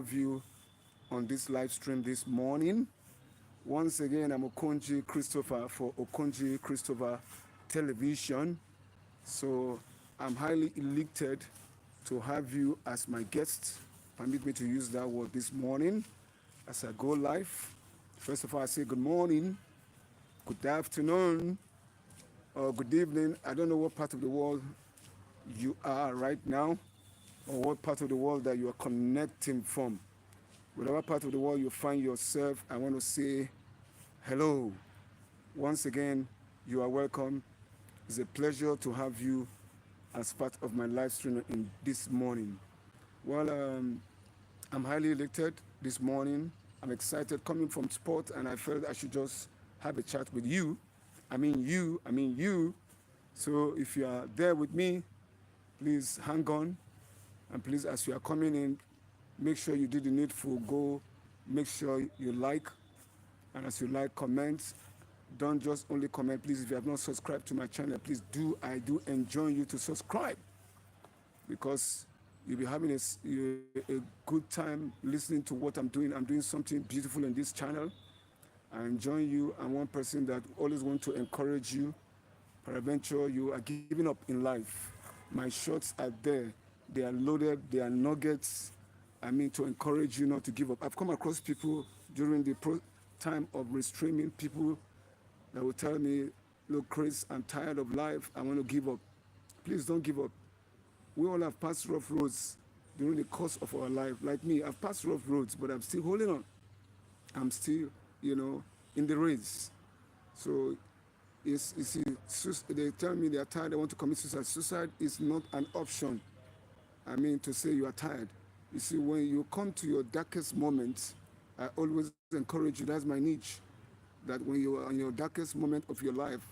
you on this live stream this morning. Once again, I'm Okonji Christopher for Okonji Christopher Television. So I'm highly elated to have you as my guest. Permit me to use that word this morning as I go live. First of all, I say good morning, good afternoon, or good evening. I don't know what part of the world you are right now or what part of the world that you are connecting from. Whatever part of the world you find yourself, I want to say hello. Once again, you are welcome. It's a pleasure to have you as part of my live stream in this morning. Well, I'm highly elated this morning. I'm excited coming from sport, and I felt I should just have a chat with you. I mean you. So if you are there with me, please hang on. And please, as you are coming in, make sure you do the needful. Go, make sure you like, and as you like, comment. Don't just only comment, please. If you have not subscribed to my channel, please do. I do enjoin you to subscribe because you'll be having a good time listening to what I'm doing. I'm doing something beautiful in this channel. I enjoy you. I'm one person that always want to encourage you. Peradventure, you are giving up in life. My shots are there. They are loaded. They are nuggets. I mean, to encourage you not to give up. I've come across people during the time of restreaming, people that will tell me, look, Chris, I'm tired of life. I want to give up. Please don't give up. We all have passed rough roads during the course of our life. Like me, I've passed rough roads, but I'm still holding on. I'm still, in the race. So they tell me they are tired, they want to commit suicide. Suicide is not an option. I mean, to say you are tired. You see, when you come to your darkest moments, I always encourage you, that's my niche, that when you are in your darkest moment of your life,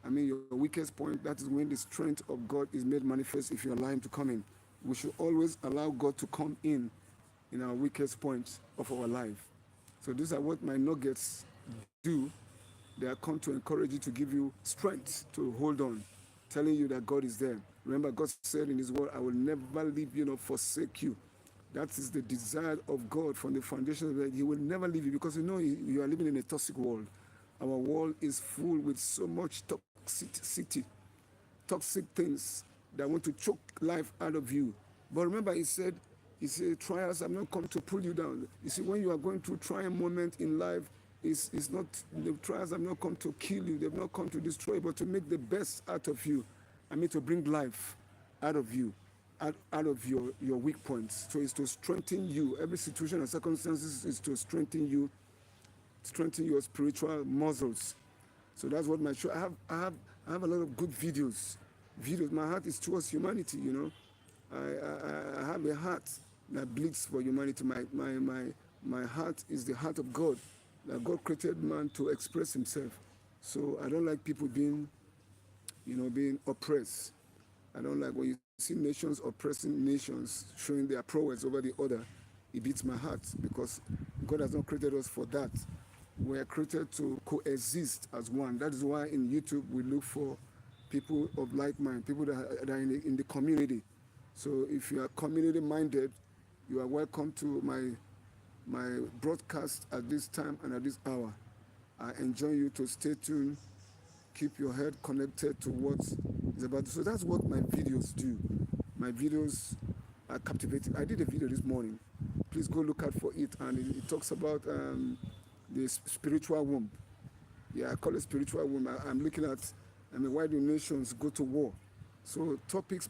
I mean, your weakest point, that is when the strength of God is made manifest if you allow Him to come in. We should always allow God to come in our weakest points of our life. So these are what my nuggets do. They are come to encourage you, to give you strength to hold on, telling you that God is there. Remember, God said in His word, I will never leave you nor forsake you. That is the desire of God from the foundation of that He will never leave you, because you are living in a toxic world. Our world is full with so much toxicity, toxic things that want to choke life out of you. But remember, He said, trials have not come to pull you down. You see, when you are going through trying moment in life, it's not, the trials have not come to kill you, they've not come to destroy you, but to make the best out of you. I mean, to bring life out of you, out of your weak points. So it's to strengthen you. Every situation and circumstances is to strengthen your spiritual muscles. So that's what my show. I have a lot of good videos. My heart is towards humanity. I have a heart that bleeds for humanity. My heart is the heart of God. That God created man to express himself. So I don't like people being oppressed. I don't like when you see nations oppressing nations, showing their prowess over the other. It beats my heart, because God has not created us for that. We are created to coexist as one. That is why in YouTube we look for people of like mind, people that are in the community. So if you are community minded, you are welcome to my broadcast at this time and at this hour. I enjoy you to stay tuned, keep your head connected to what is about. So that's what my videos do. My videos are captivating. I did a video this morning. Please go look out for it, and it talks about the spiritual womb. Yeah, I call it spiritual womb. I'm looking at, why do nations go to war? So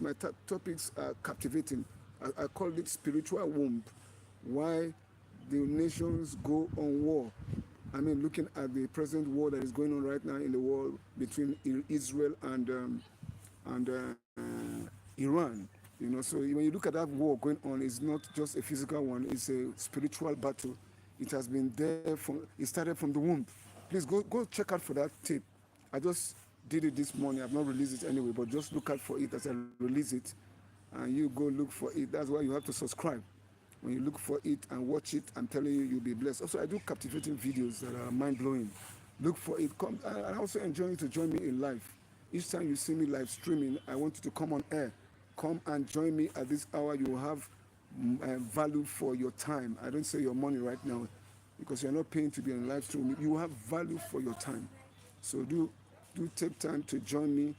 my topics are captivating. I call it spiritual womb. Why the nations go on war? Looking at the present war that is going on right now in the world between Israel and Iran. So when you look at that war going on, it's not just a physical one; it's a spiritual battle. It has been there it started from the womb. Please go check out for that tape. I just did it this morning. I've not released it anyway, but just look out for it as I release it, and you go look for it. That's why you have to subscribe. When you look for it and watch it, I'm telling you, you'll be blessed. Also, I do captivating videos that are mind-blowing. Look for it. I also enjoy you to join me in live. Each time you see me live streaming, I want you to come on air. Come and join me at this hour. You will have value for your time. I don't say your money right now, because you're not paying to be on live stream. You have value for your time. So do take time to join me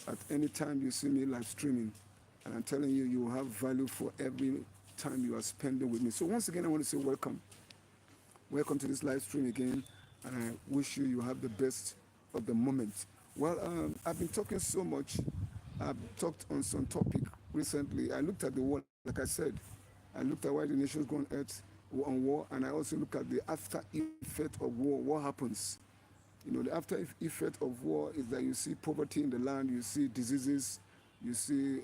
at any time you see me live streaming. And I'm telling you, you will have value for every time you are spending with me. So once again, I want to say welcome. Welcome to this live stream again. And I wish you have the best of the moment. Well, I've been talking so much. I've talked on some topic recently. I looked at the war, like I said. I looked at why the nations go on war, and I also look at the after effect of war. What happens? You know, the after effect of war is that you see poverty in the land, you see diseases, you see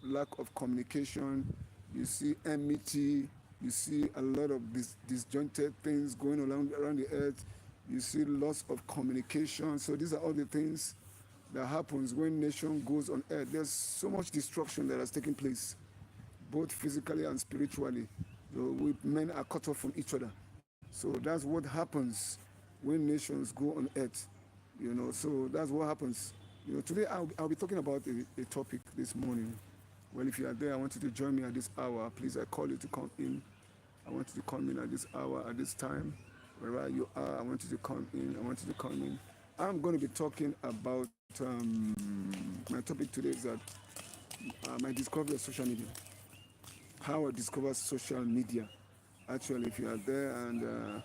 lack of communication, you see enmity, you see a lot of disjointed things going around the earth, you see loss of communication. So these are all the things that happens when nation goes on earth. There's so much destruction that has taken place, both physically and spiritually. Men are cut off from each other. So that's what happens when nations go on earth. You know, so that's what happens. You know, today I'll be talking about a topic this morning. Well, if you are there, I want you to join me at this hour. Please, I call you to come in. I want you to come in at this hour, at this time. Wherever you are, I want you to come in. I want you to come in. I'm going to be talking about my topic today is that my discovery of social media. How I discovered social media. Actually, if you are there, and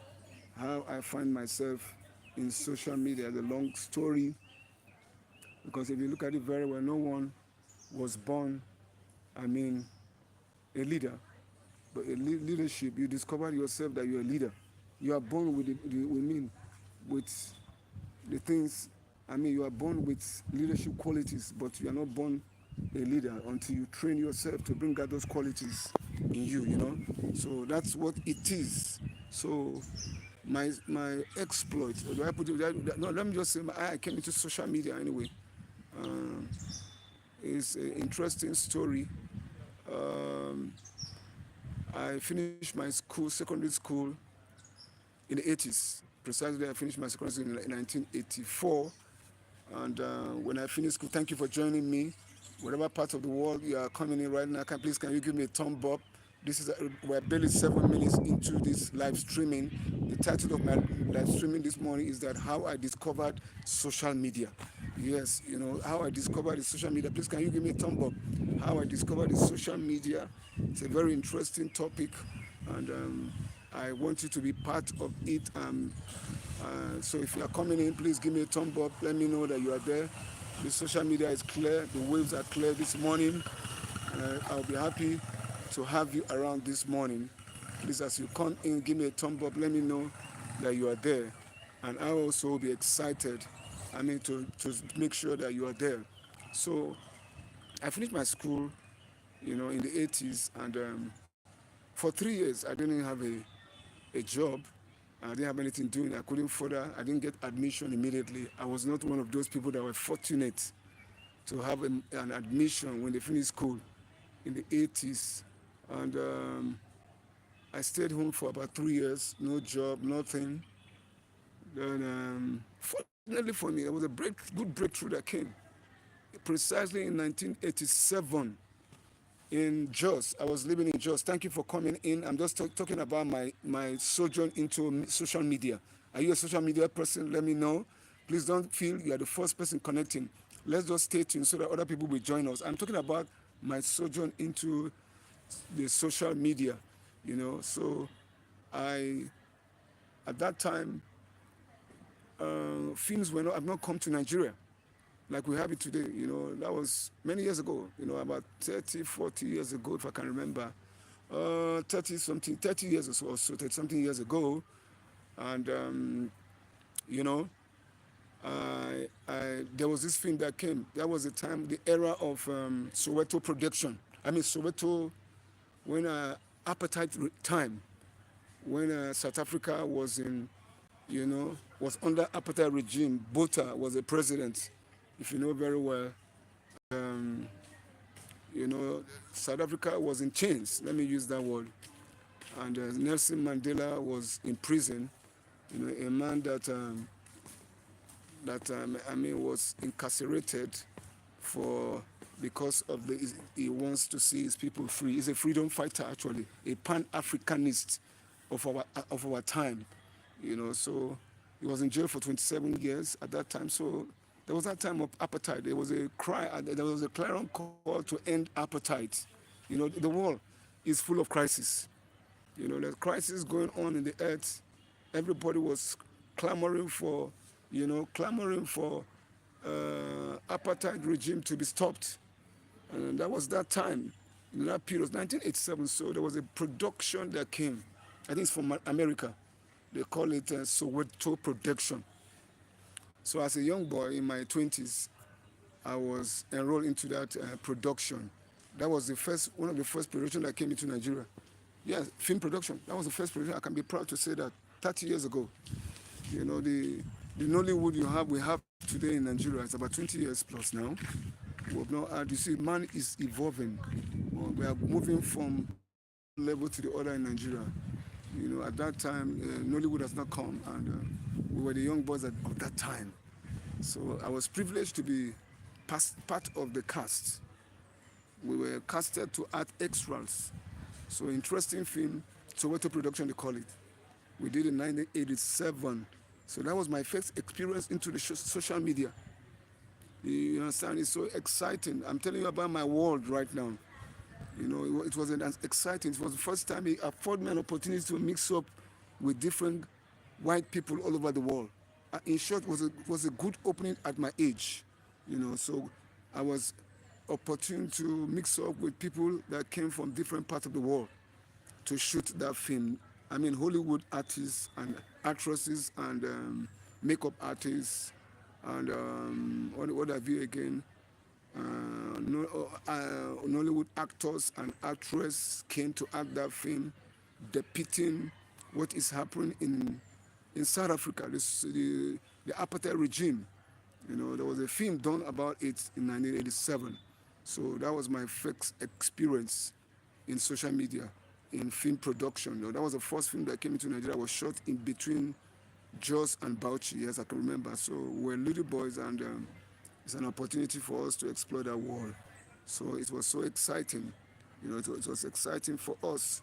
how I find myself in social media. The long story, because if you look at it very well, no one was born, a leader. But leadership, you discover yourself that you're a leader. You are born with with the things. You are born with leadership qualities, but you are not born a leader until you train yourself to bring out those qualities in you. You know, so that's what it is. So my exploit. Do I put it? No, let me just say I came into social media anyway. It's an interesting story. I finished my secondary school in the 80s. Precisely, I finished my secondary school in 1984. And when I finished school, thank you for joining me. Whatever part of the world you are coming in right now, can you give me a thumb up? We're barely 7 minutes into this live streaming. The title of my live streaming this morning is that how I discovered social media. Yes, you know, how I discovered the social media. Please, can you give me a thumb up? How I discovered the social media. It's a very interesting topic, and I want you to be part of it. So if you are coming in, please give me a thumb up. Let me know that you are there. The social media is clear. The waves are clear this morning. I'll be happy to have you around this morning. Please, as you come in, give me a thumb up. Let me know that you are there. And I also will be excited, to make sure that you are there. So I finished my school, in the 80s. And for 3 years, I didn't have a job. I didn't have anything doing. I couldn't further. I didn't get admission immediately. I was not one of those people that were fortunate to have an admission when they finished school in the 80s. And I stayed home for about 3 years, no job, nothing. Then, fortunately for me, there was a good breakthrough that came. Precisely in 1987 in Jos. I was living in Jos. Thank you for coming in. I'm just talking about my sojourn into social media. Are you a social media person? Let me know. Please don't feel you are the first person connecting. Let's just stay tuned so that other people will join us. I'm talking about my sojourn into the social media, So at that time, films have not come to Nigeria like we have it today. That was many years ago, about 30, 40 years ago, if I can remember. 30 years or so, 30-something years ago. And, there was this film that came. That was the era of Soweto production. Soweto, when apartheid time, when South Africa was was under apartheid regime. Botha was the president, if you know very well. South Africa was in chains, let me use that word. And Nelson Mandela was in prison, a man that was incarcerated for because of he wants to see his people free. He's a freedom fighter, actually, a pan-Africanist of our time, So he was in jail for 27 years at that time. So there was that time of apartheid. There was a cry, there was a clarion call to end apartheid. The world is full of crisis. There's crisis going on in the earth. Everybody was clamoring for, apartheid regime to be stopped. And that was that time, in that period, 1987. So there was a production that came, I think it's from America. They call it Soweto Production. So as a young boy in my 20s, I was enrolled into that production. That was one of the first production that came into Nigeria. Yes, film production. That was the first production. I can be proud to say that 30 years ago. The Nollywood we have today in Nigeria, it's about 20 years plus now. We have not had, you see, man is evolving. We are moving from one level to the other in Nigeria. At that time, Nollywood has not come, and we were the young boys of that time. So I was privileged to be part of the cast. We were casted to act extras. So interesting film, Soweto Production they call it. We did in 1987. So that was my first experience into the social media. You understand? It's so exciting. I'm telling you about my world right now. It was exciting. It was the first time it afforded me an opportunity to mix up with different white people all over the world. In short, it was a good opening at my age. So I was opportune to mix up with people that came from different parts of the world to shoot that film. I mean, Hollywood artists and actresses and makeup artists and what have you again. Nollywood actors and actresses came to act that film, depicting what is happening in South Africa, the apartheid regime. There was a film done about it in 1987. So that was my first experience in social media, in film production. That was the first film that came into Nigeria. I was shot in between Jos and Bauchi, as I can remember. So we're little boys, and it's an opportunity for us to explore that world. So it was so exciting. It was exciting for us,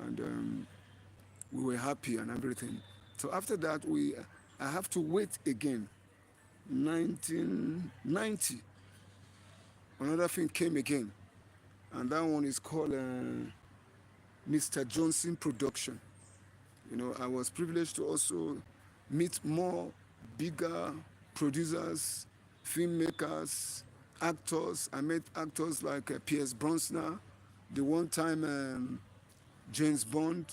and we were happy and everything. So after that, I have to wait again. 1990, another film came again, and that one is called Mr. Johnson Production. I was privileged to also meet more bigger producers, filmmakers, actors. I met actors like Pierce Brosnan, the one-time James Bond.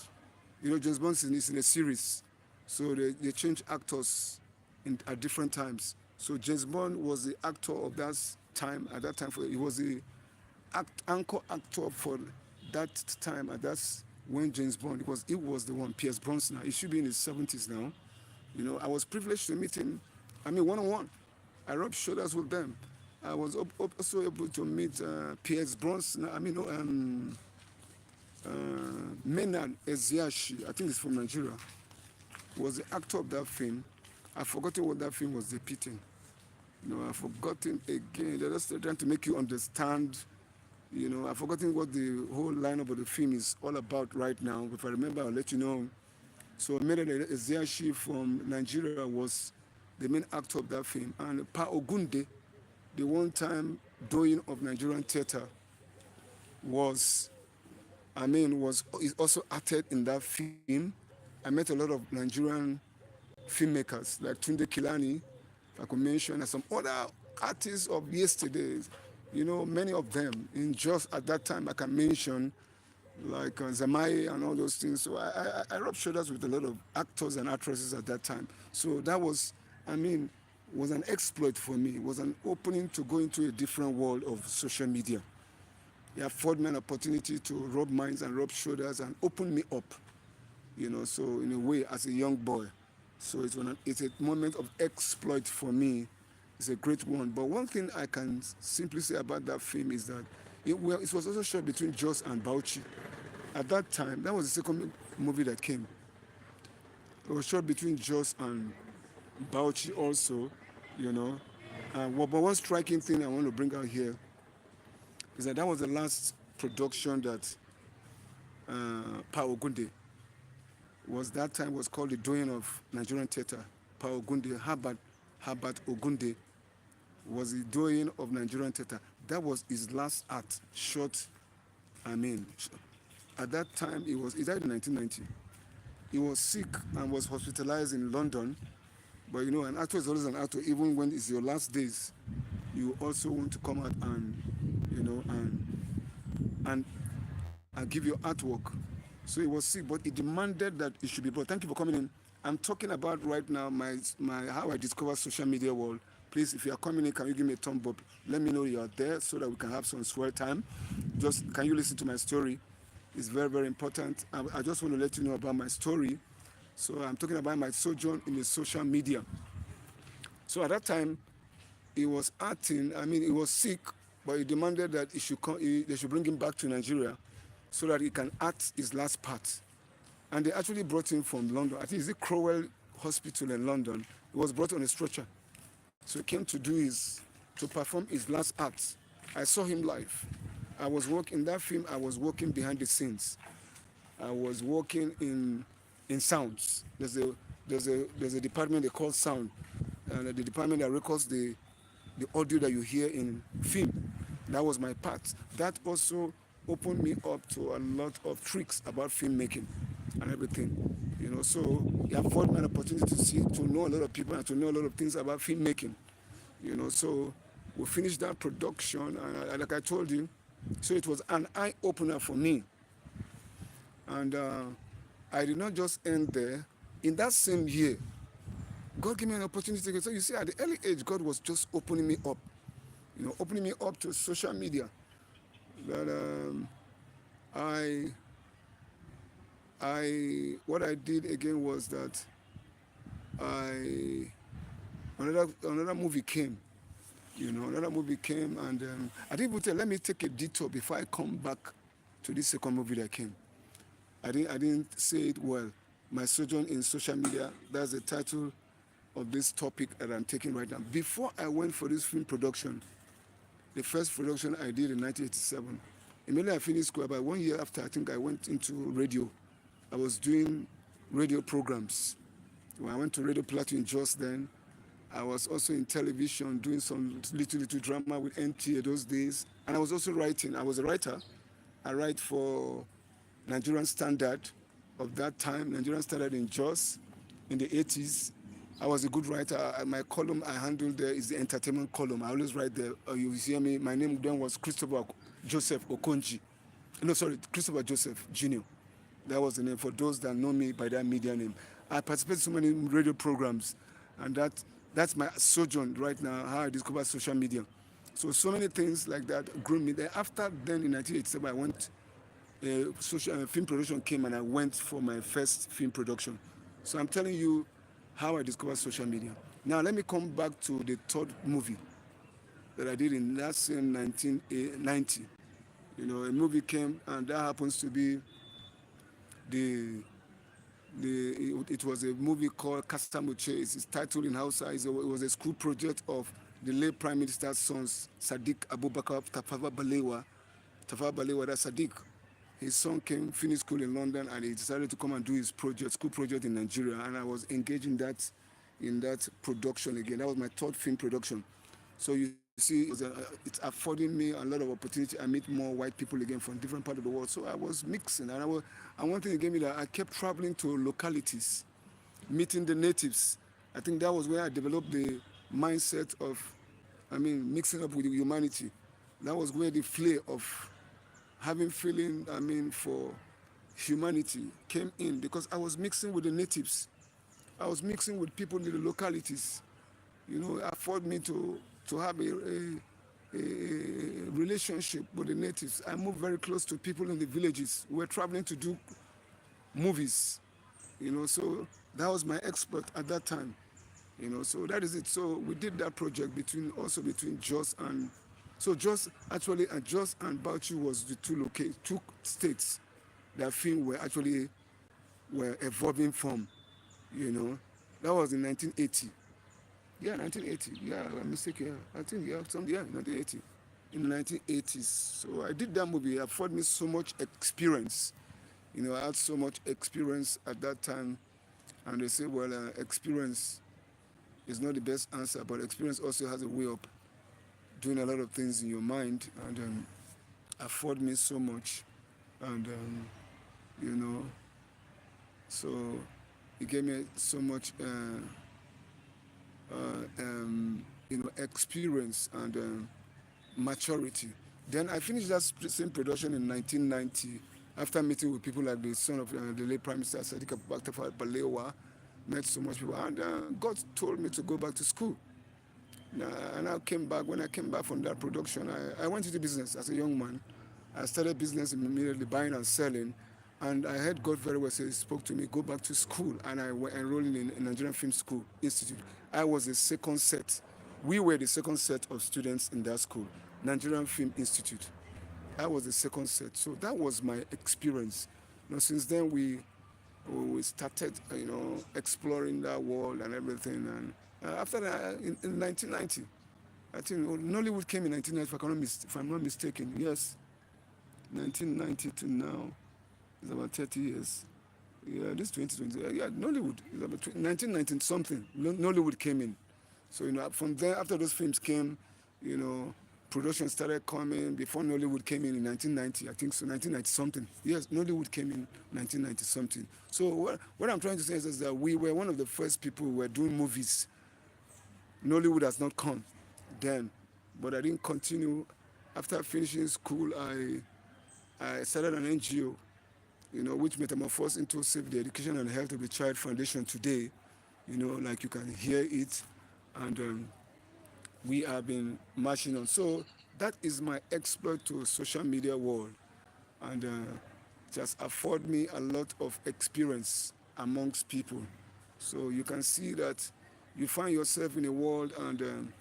James Bond is in a series, so they change actors at different times. So James Bond was the actor of that time. At that time, he was the anchor actor for that time. And that's when James Bond, he was the one. Pierce Brosnan. He should be in his 70s now. I was privileged to meet him. I mean, one-on-one. I rubbed shoulders with them. I was also able to meet Pierce Brosnan. Menad Ezeashi, I think he's from Nigeria, was the actor of that film. I've forgotten what that film was depicting. I've forgotten again. They're just trying to make you understand. I've forgotten what the whole lineup of the film is all about right now. If I remember, I'll let you know. So Menad Ezeashi from Nigeria was the main actor of that film. And Pa Ogunde, the one-time Doyen of Nigerian theater, is also acted in that film. I met a lot of Nigerian filmmakers like Tunde Kilani, if I could mention, and some other artists of yesterday. Many of them in just at that time I can mention, like Zamai and all those things. So I rubbed shoulders with a lot of actors and actresses at that time. So that was an exploit for me. It was an opening to go into a different world of social media. It afforded me an opportunity to rub minds and rub shoulders and open me up, so in a way, as a young boy. So it's a moment of exploit for me. It's a great one. But one thing I can simply say about that film is that it was also shot between Jos and Bauchi. At that time, that was the second movie that came. It was shot between Jos and Bauchi also, But one striking thing I want to bring out here is that was the last production that Pa Ogunde was that time was called the Doyen of Nigerian theatre. Pa Ogunde, Herbert Ogunde was the Doyen of Nigerian theatre. That was his last act, short. I mean, at that time he died in 1990. He was sick and was hospitalized in London. But you know, an actor is always an actor. Even when it's your last days, you also want to come out and, you know, and give your artwork. So he was sick, but he demanded that it should be brought. Thank you for coming in. I'm talking about right now my how I discovered social media world. Please, if you are coming in, can you give me a thumb up? Let me know you are there so that we can have some swell time. Just can you listen to my story? It's very, very important. I just want to let you know about my story. So I'm talking about my sojourn in the social media. So at that time, he was acting. I mean, he was sick, but he demanded that they should bring him back to Nigeria so that he can act his last part. And they actually brought him from London. I think it's the Crowell Hospital in London. He was brought on a stretcher. So he came to perform his last act. I saw him live. I was working in that film. I was working behind the scenes. I was working in sounds. There's a department they call sound, and the department that records the audio that you hear in film. That was my part. That also opened me up to a lot of tricks about filmmaking and everything. You know, so it afforded me an opportunity to know a lot of people and to know a lot of things about filmmaking. You know, so we finished that production, and like I told you, so it was an eye opener for me. And I did not just end there. In that same year, God gave me an opportunity. So you see, at the early age, God was just opening me up, you know, opening me up to social media. That what I did again was that another movie came. You know, another movie came, and I didn't even tell. Let me take a detour before I come back to this second movie that came. I didn't say it well. My sojourn in social media. That's the title of this topic that I'm taking right now. Before I went for this film production, the first production I did in 1987. Immediately I finished school, about 1 year after, I think I went into radio. I was doing radio programs. When I went to Radio Plateau in Jos then, I was also in television doing some little drama with NTA those days. And I was also writing. I was a writer. I write for Nigerian Standard of that time, Nigerian Standard in Jos in the 80s. I was a good writer. My column I handled there is the entertainment column. I always write there. You hear me? My name then was Christopher Joseph Okonji. No, sorry, Christopher Joseph Jr. That was the name for those that know me by that media name. I participate in so many radio programs, and that's my sojourn right now, how I discovered social media. So many things like that grew me there. After then, in 1987, I went, film production came, and I went for my first film production. So I'm telling you how I discovered social media. Now, let me come back to the third movie that I did in that same 1990. You know, a movie came, and that happens to be it was a movie called Kastamuche. It's titled in Hausa. It was a school project of the late Prime Minister's sons, Sadiq Abubakar Tafawa Balewa. That's Sadiq. His son finished school in London, and he decided to come and do his school project in Nigeria. And I was engaged in that production again. That was my third film production. So you see, it's affording me a lot of opportunity. I meet more white people again from different parts of the world. So I was mixing, and one thing that gave me that I kept traveling to localities, meeting the natives. I think that was where I developed the mindset of, mixing up with humanity. That was where the flair of having feeling, for humanity came in, because I was mixing with the natives. I was mixing with people in the localities. You know, it afforded me to have a relationship with the natives. I moved very close to people in the villages. We were traveling to do movies, you know, so that was my expert at that time, you know, so that is it. So we did that project between Jos and, Jos and Bauchi was the two states that film were evolving from, you know. That was in 1980. Yeah, 1980. Yeah, I'm mistaken. Yeah. I think, 1980. in the 1980s. So I did that movie. It afforded me so much experience. I had so much experience at that time. And they say, well, experience is not the best answer, but experience also has a way of doing a lot of things in your mind and afford me so much. And, you know, so it gave me so much, experience and maturity. Then I finished that same production in 1990 after meeting with people like the son of the late Prime Minister Sadiq Abubakar Balewa, met so much people, and God told me to go back to school. And I came back. When I came back from that production, I went into business as a young man. I started business immediately, buying and selling. And I heard God very well say, He spoke to me, go back to school. And I went enrolled in Nigerian Film School Institute. I was the second set. We were the second set of students in that school, Nigerian Film Institute. I was the second set. So that was my experience. Since then, we started, exploring that world and everything. And after that, in 1990, I think Nollywood came in 1990, if I'm not mistaken. Yes, 1990 to now is about 30 years. Yeah, this 2020. Yeah, Nollywood is about 1990 something. Nollywood came in. So from there, after those films came, production started coming. Before Nollywood came in 1990, I think so, 1990 something. Yes, Nollywood came in 1990 something. So what I'm trying to say is that we were one of the first people who were doing movies. Nollywood has not come then, but I didn't continue. After finishing school, I started an NGO, which metamorphosed into Save the Education and Health of the Child Foundation today. Like you can hear it, and we have been marching on. So that is my exploit to social media world, and it has afforded me a lot of experience amongst people. So you can see that you find yourself in a world and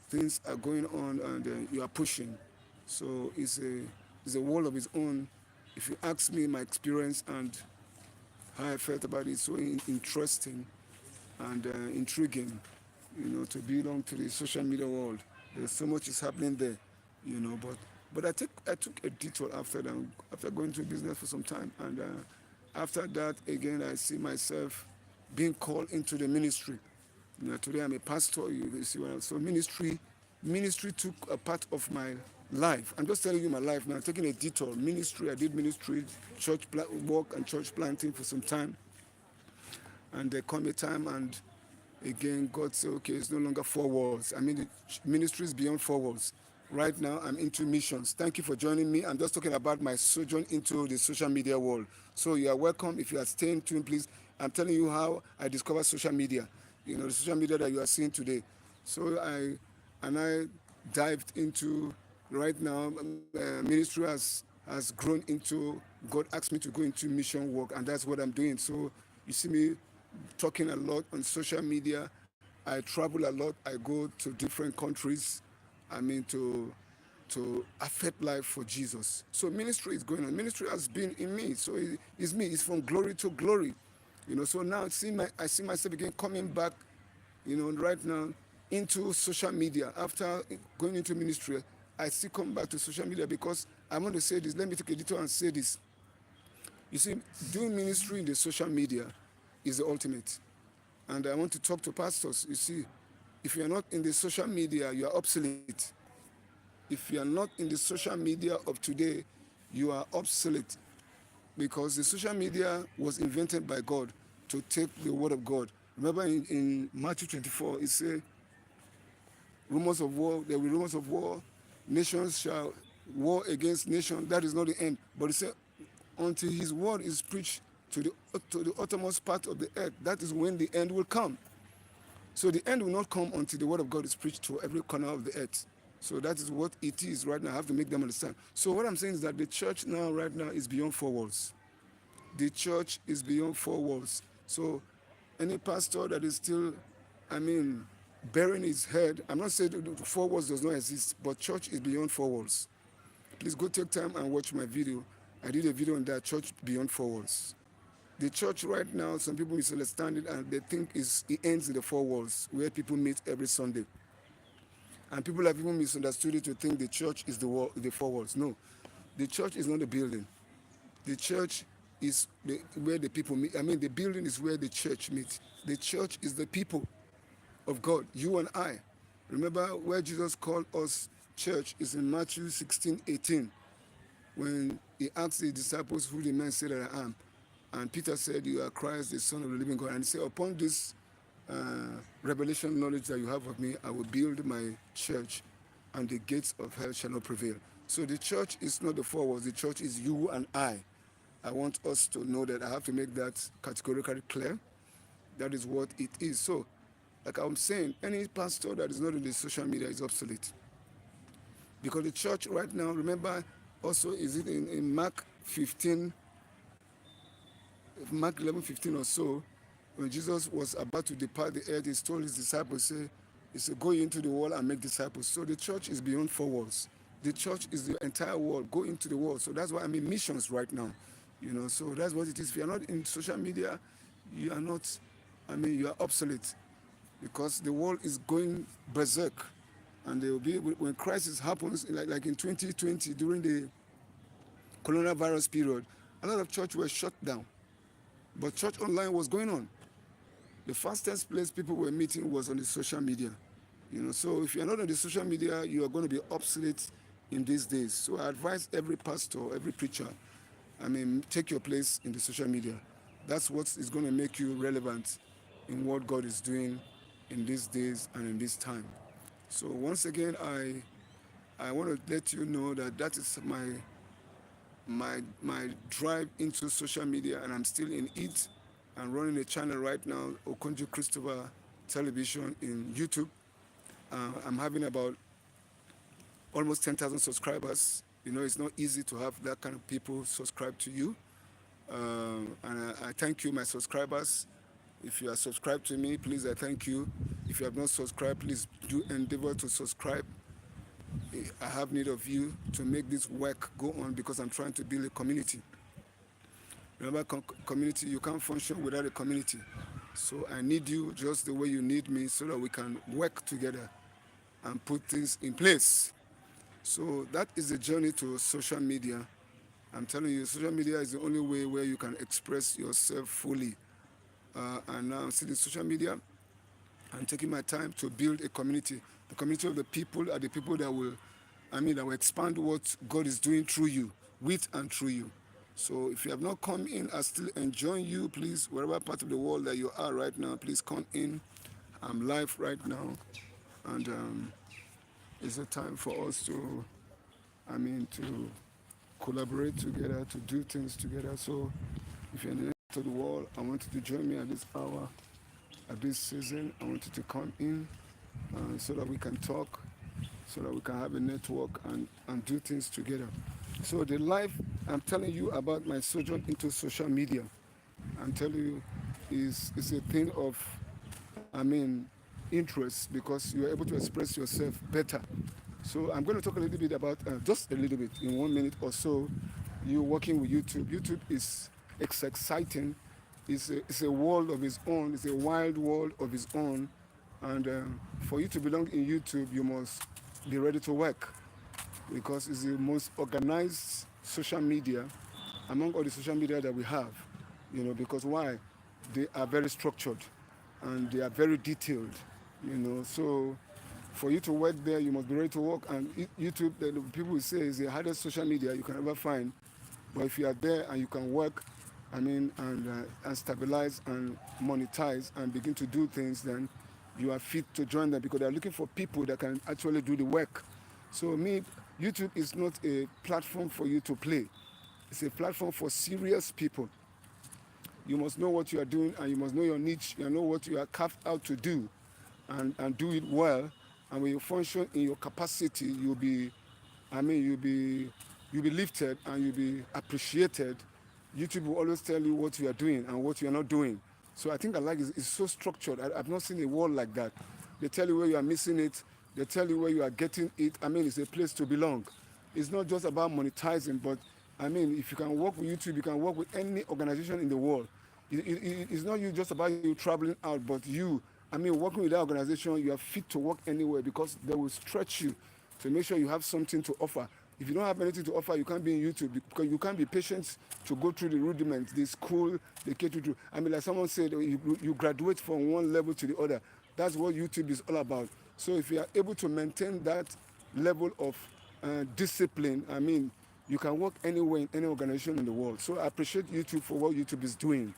things are going on and you are pushing. So it's a world of its own. If you ask me my experience and how I felt about it, it's so interesting and intriguing, to belong to the social media world. There's so much is happening there, but I took a detour after that, after going to business for some time, and after that again I see myself being called into the ministry. Today I'm a pastor. You see what I'm so ministry took a part of my life. I'm just telling you my life now. Taking a detour. Ministry. I did ministry, church work and church planting for some time, and there come a time and again God said, okay, it's no longer 4 walls. I mean, the ministry is beyond 4 walls. Right now, I'm into missions. Thank you for joining me. I'm just talking about my sojourn into the social media world. So you are welcome. If you are staying tuned, please. I'm telling you how I discovered social media. The social media that you are seeing today. So I dived into, right now, ministry has grown into, God asked me to go into mission work, and that's what I'm doing. So you see me talking a lot on social media. I travel a lot. I go to different countries. To affect life for Jesus. So ministry is going on. Ministry has been in me. So it's me. It's from glory to glory. So now I see myself again coming back, right now into social media. After going into ministry, I still come back to social media because I want to say this. Let me take a detour and say this. You see, doing ministry in the social media is the ultimate. And I want to talk to pastors. You see, if you are not in the social media, you are obsolete. If you are not in the social media of today, you are obsolete. Because the social media was invented by God to take the word of God. Remember in Matthew 24, it says, rumors of war, there will be rumors of war, nations shall war against nation. That is not the end. But it said, until his word is preached to the uttermost part of the earth, that is when the end will come. So the end will not come until the word of God is preached to every corner of the earth. So that is what it is right now. I have to make them understand. So what I'm saying is that the church now, right now, is beyond 4 walls. The church is beyond 4 walls. So any pastor that is still, burying his head, I'm not saying the 4 walls does not exist, but church is beyond 4 walls. Please go take time and watch my video. I did a video on that, church beyond 4 walls. The church right now, some people misunderstand it and they think it ends in the 4 walls where people meet every Sunday. And people have even misunderstood it to think the church is the four walls. No, the church is not a building. The church is where the people meet. I mean, the building is where the church meets. The church is the people of God, you and I. Remember where Jesus called us church is in Matthew 16:18, when he asked the disciples, who the men say that I am. And Peter said, you are Christ, the Son of the living God. And he said, upon this revelation knowledge that you have of me, I will build my church, and the gates of hell shall not prevail. So the church is not the four walls. The church is you and I. I want us to know that. I have to make that categorically clear. That is what it is. So, like I'm saying, any pastor that is not in the social media is obsolete. Because the church right now, remember, also, is it in Mark 15, Mark 11:15 or so, when Jesus was about to depart the earth, he told his disciples, he said, go into the world and make disciples. So the church is beyond four walls. The church is the entire world. Go into the world. So that's why I'm in missions right now. So that's what it is. If you're not in social media, you are not, you are obsolete, because the world is going berserk. And there will be, when crisis happens, like in 2020, during the coronavirus period, a lot of church were shut down. But church online was going on. The fastest place people were meeting was on the social media. So if you're not on the social media, you are going to be obsolete in these days. So I advise every pastor, every preacher, take your place in the social media. That's what is going to make you relevant in what God is doing in these days and in this time. So once again, I want to let you know that is my drive into social media, and I'm still in it. I'm running a channel right now, Okonjo Christopher Television, in YouTube. I'm having about almost 10,000 subscribers. It's not easy to have that kind of people subscribe to you. And I thank you, my subscribers. If you are subscribed to me, please, I thank you. If you have not subscribed, please do endeavor to subscribe. I have need of you to make this work go on, because I'm trying to build a community. Remember, community, you can't function without a community. So I need you just the way you need me, so that we can work together and put things in place. So that is the journey to social media. I'm telling you, social media is the only way where you can express yourself fully. And now I'm still in social media. I'm taking my time to build a community. The community of the people are the people that will expand what God is doing through you, with and through you. So if you have not come in, I still enjoy you. Please, wherever part of the world that you are right now, please come in. I'm live right now. And it's a time for us to collaborate together, to do things together. So if you're in the end of the world, I want you to join me at this hour, at this season. I want you to come in so that we can talk, so that we can have a network and do things together. So the life I'm telling you about my sojourn into social media, I'm telling you, is a thing of, interest, because you're able to express yourself better. So I'm going to talk a little bit about, just a little bit, in 1 minute or so, you working with YouTube. YouTube is exciting. It's a world of its own. It's a wild world of its own. And for you to belong in YouTube, you must be ready to work, because it's the most organized social media among all the social media that we have. Because why? They are very structured and they are very detailed. So for you to work there, you must be ready to work. And YouTube, the people will say, is the hardest social media you can ever find. But if you are there and you can work, and stabilize and monetize and begin to do things, then you are fit to join them, because they are looking for people that can actually do the work. So YouTube is not a platform for you to play. It's a platform for serious people. You must know what you are doing, and you must know your niche. You know what you are carved out to do, and do it well. And when you function in your capacity, you'll be lifted and you'll be appreciated. YouTube will always tell you what you are doing and what you are not doing. So I think it's so structured. I've not seen a world like that. They tell you where you are missing it. They tell you where you are getting it. It's a place to belong. It's not just about monetizing, but if you can work with YouTube, you can work with any organization in the world. It's not just about you traveling out, but you I mean, working with that organization, you are fit to work anywhere because they will stretch you to make sure you have something to offer. If you don't have anything to offer, you can't be in YouTube because you can't be patient to go through the rudiments, the school, the K to. I mean, like someone said, you graduate from one level to the other. That's what YouTube is all about. So if you are able to maintain that level of discipline, I mean, you can work anywhere in any organization in the world. So I appreciate YouTube for what YouTube is doing.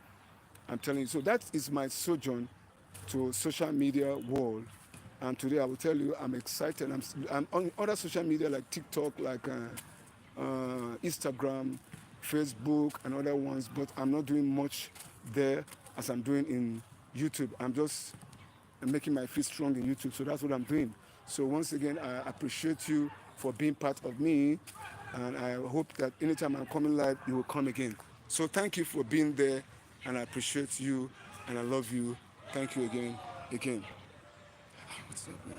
I'm telling you. So that is my sojourn to social media world. And today I will tell you I'm excited. I'm on other social media like TikTok, like Instagram, Facebook, and other ones, but I'm not doing much there as I'm doing in YouTube. I'm just making my feet strong in YouTube. So that's what I'm doing. So once again, I appreciate you for being part of me. And I hope that anytime I'm coming live, you will come again. So thank you for being there. And I appreciate you. And I love you. Thank you again. What's up, man?